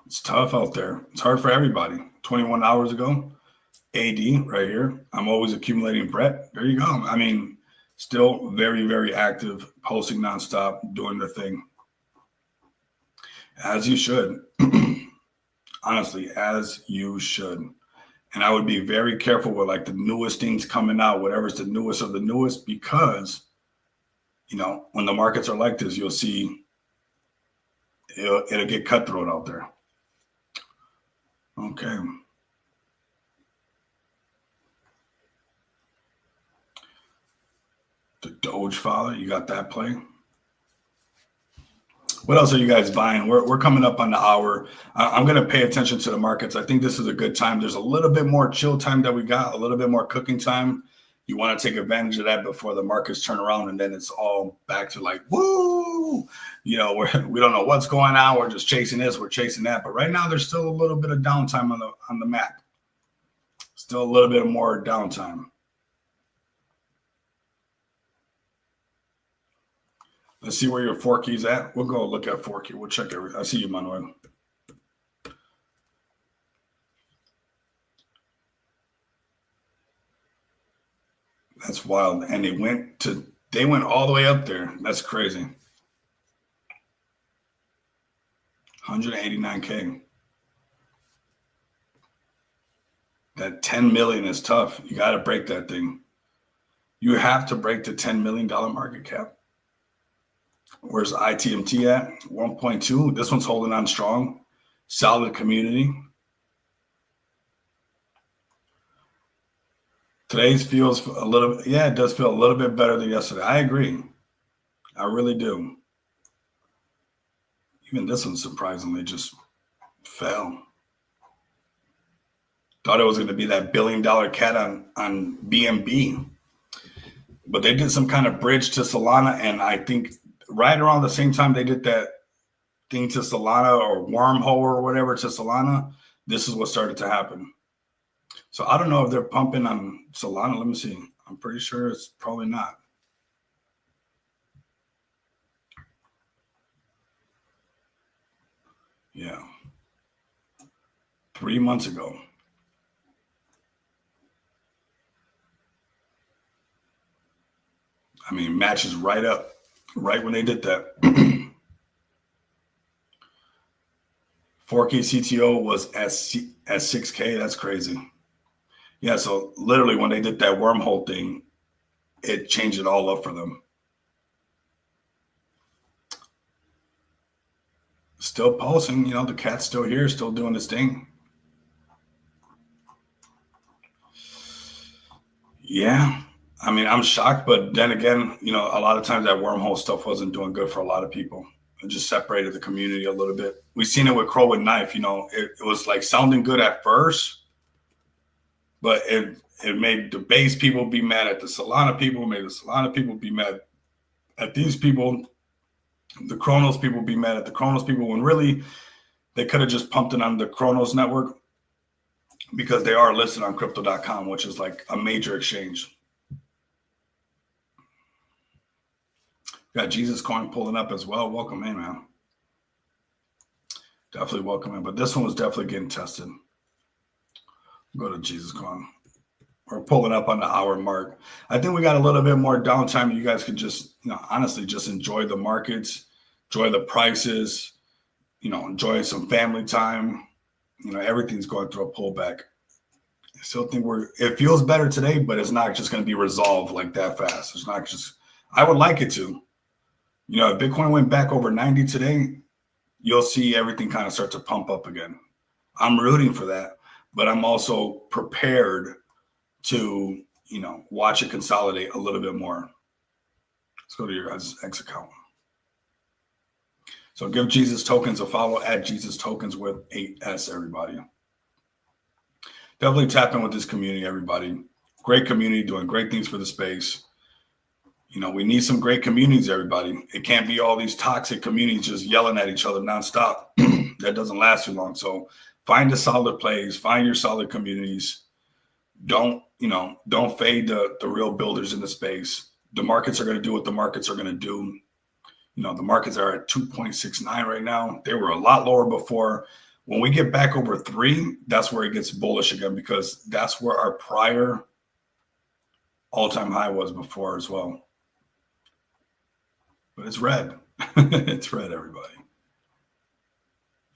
It's tough out there. It's hard for everybody. 21 hours ago, AD right here. I'm always accumulating Brett. There you go. I mean, still very, very active, posting nonstop, doing their thing. As you should. Honestly, as you should. And I would be very careful with like the newest things coming out, whatever's the newest of the newest, because, when the markets are like this, you'll see it'll get cutthroat out there. Okay. The Doge Father, you got that play? What else are you guys buying? We're coming up on the hour. I'm going to pay attention to the markets. I think this is a good time. There's a little bit more chill time that we got, a little bit more cooking time. You want to take advantage of that before the markets turn around, and then it's all back to like, woo! We don't know what's going on. We're just chasing this, we're chasing that. But right now, there's still a little bit of downtime on the map. Still a little bit more downtime. Let's see where your 4Key's at. We'll go look at 4Key. We'll check everything. I see you, Manuel. That's wild. And they went all the way up there. That's crazy. 189K. That 10 million is tough. You got to break that thing. You have to break the $10 million market cap. Where's ITMT at? 1.2. This one's holding on strong. Solid community. Today's feels a little, it does feel a little bit better than yesterday. I agree. I really do. Even this one surprisingly just fell. Thought it was going to be that $1 billion cat on BNB. But they did some kind of bridge to Solana, and I think right around the same time they did that thing to Solana or wormhole or whatever to Solana, this is what started to happen. So I don't know if they're pumping on Solana. Let me see. I'm pretty sure it's probably not. Yeah. 3 months ago. I mean, matches right up, right when they did that. 4K CTO was at 6K. That's crazy. Yeah, so literally when they did that wormhole thing, it changed it all up for them. Still pulsing, the cat's still here, still doing its thing. Yeah. I mean, I'm shocked, but then again, a lot of times that wormhole stuff wasn't doing good for a lot of people. It just separated the community a little bit. We've seen it with Crow with Knife, it was like sounding good at first, but it made the base people be mad at the Solana people, made the Solana people be mad at these people, the Chronos people be mad at the Chronos people, when really they could have just pumped it on the Chronos network because they are listed on crypto.com, which is like a major exchange. Got Jesus Coin pulling up as well. Welcome in, man. Definitely welcome in. But this one was definitely getting tested. Go to Jesus Coin. We're pulling up on the hour mark. I think we got a little bit more downtime. You guys could just, honestly, just enjoy the markets, enjoy the prices, enjoy some family time. Everything's going through a pullback. I still think it feels better today, but it's not just going to be resolved like that fast. It's not just, I would like it to. If Bitcoin went back over 90 today, you'll see everything kind of start to pump up again. I'm rooting for that, but I'm also prepared to, watch it consolidate a little bit more. Let's go to your guys' X account. So give Jesus Tokens a follow at Jesus Tokens with 8S, everybody. Definitely tap in with this community, everybody. Great community doing great things for the space. We need some great communities, everybody. It can't be all these toxic communities just yelling at each other nonstop. That doesn't last too long. So find the solid plays, find your solid communities. Don't fade the real builders in the space. The markets are going to do what the markets are going to do. The markets are at 2.69 right now. They were a lot lower before. When we get back over 3, that's where it gets bullish again, because that's where our prior all-time high was before as well. But it's red. It's red, everybody.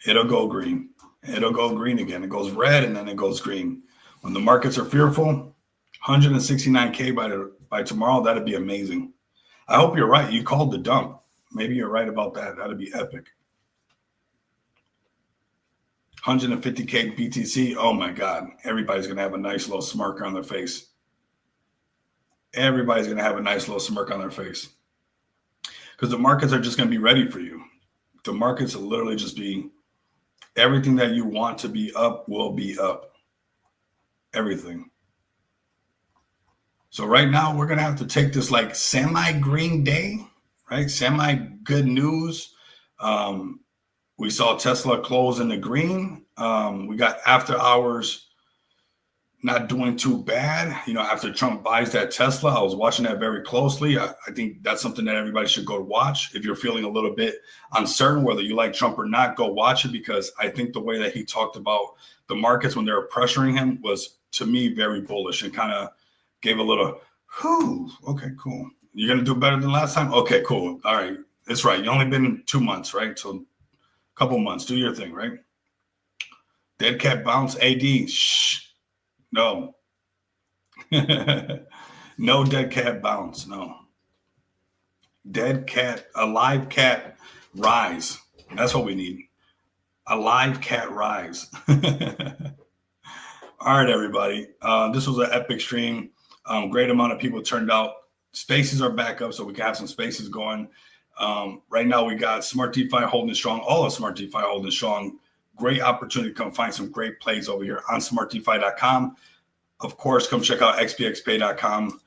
It'll go green. It'll go green again. It goes red and then it goes green. When the markets are fearful, 169K by tomorrow, that'd be amazing. I hope you're right. You called the dump. Maybe you're right about that. That'd be epic. 150K BTC. Oh my God. Everybody's going to have a nice little smirk on their face. Everybody's going to have a nice little smirk on their face. Because the markets are just going to be ready for you. The markets will literally just be everything that you want to be up will be up. Everything. So right now we're going to have to take this like semi-green day, right? Semi-good news. We saw Tesla close in the green. We got after hours not doing too bad. You know, after Trump buys that Tesla, I was watching that very closely. I think that's something that everybody should go watch. If you're feeling a little bit uncertain whether you like Trump or not, go watch it, because I think the way that he talked about the markets when they were pressuring him was, to me, very bullish, and kind of gave a little, whew, okay, cool. You're going to do better than last time? Okay, cool. All right. That's right. You only been 2 months, right? So a couple months. Do your thing, right? Dead cat bounce, AD. Shh. No. No dead cat bounce. No. Dead cat, a live cat rise. That's what we need. A live cat rise. All right, everybody. This was an epic stream. Great amount of people turned out. Spaces are back up, so we can have some spaces going. Right now, we got Smart DeFi holding strong. All of Smart DeFi holding strong. Great opportunity to come find some great plays over here on smartdefi.com. Of course, come check out xpxpay.com.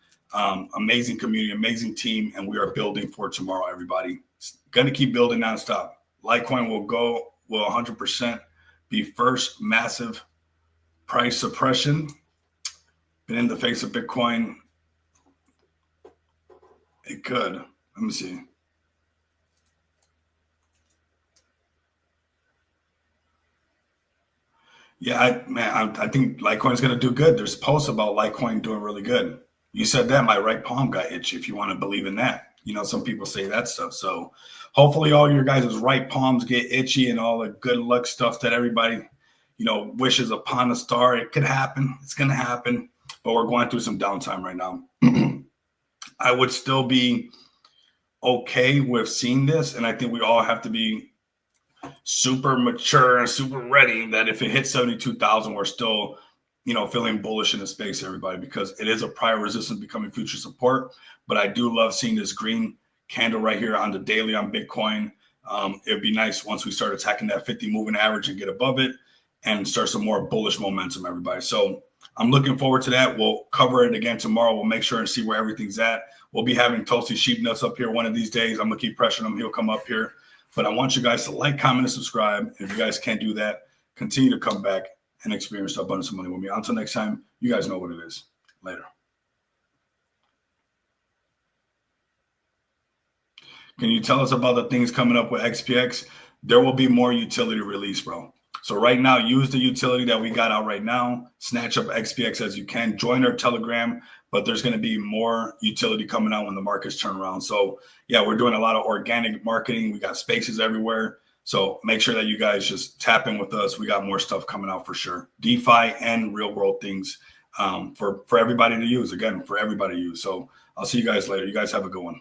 Amazing community, amazing team, and we are building for tomorrow, everybody. It's going to keep building nonstop. Litecoin will 100% be first massive price suppression. Been in the face of Bitcoin. It could. Let me see. Yeah, I think Litecoin is going to do good. There's posts about Litecoin doing really good. You said that my right palm got itchy, if you want to believe in that. You know, some people say that stuff. So hopefully all your guys' right palms get itchy and all the good luck stuff that everybody, you know, wishes upon a star. It could happen. It's going to happen. But we're going through some downtime right now. I would still be okay with seeing this. And I think we all have to be super mature and super ready that if it hits 72,000, we're still, you know, feeling bullish in the space, everybody, because it is a prior resistance becoming future support. But I do love seeing this green candle right here on the daily on Bitcoin. It'd be nice once we start attacking that 50 moving average and get above it and start some more bullish momentum, everybody. So I'm looking forward to that. We'll cover it again tomorrow. We'll make sure and see where everything's at. We'll be having Toasty Sheep Nuts up here one of these days. I'm going to keep pressuring him. He'll come up here. But I want you guys to like, comment, and subscribe. If you guys can't do that, continue to come back and experience the abundance of money with me. Until next time, you guys know what it is. Later. Can you tell us about the things coming up with XPX? There will be more utility release, bro. So right now, use the utility that we got out right now. Snatch up XPX as you can. Join our Telegram, but there's going to be more utility coming out when the markets turn around. So yeah, we're doing a lot of organic marketing. We got spaces everywhere. So make sure that you guys just tap in with us. We got more stuff coming out for sure. DeFi and real world things for everybody to use. Again, for everybody to use. So I'll see you guys later. You guys have a good one.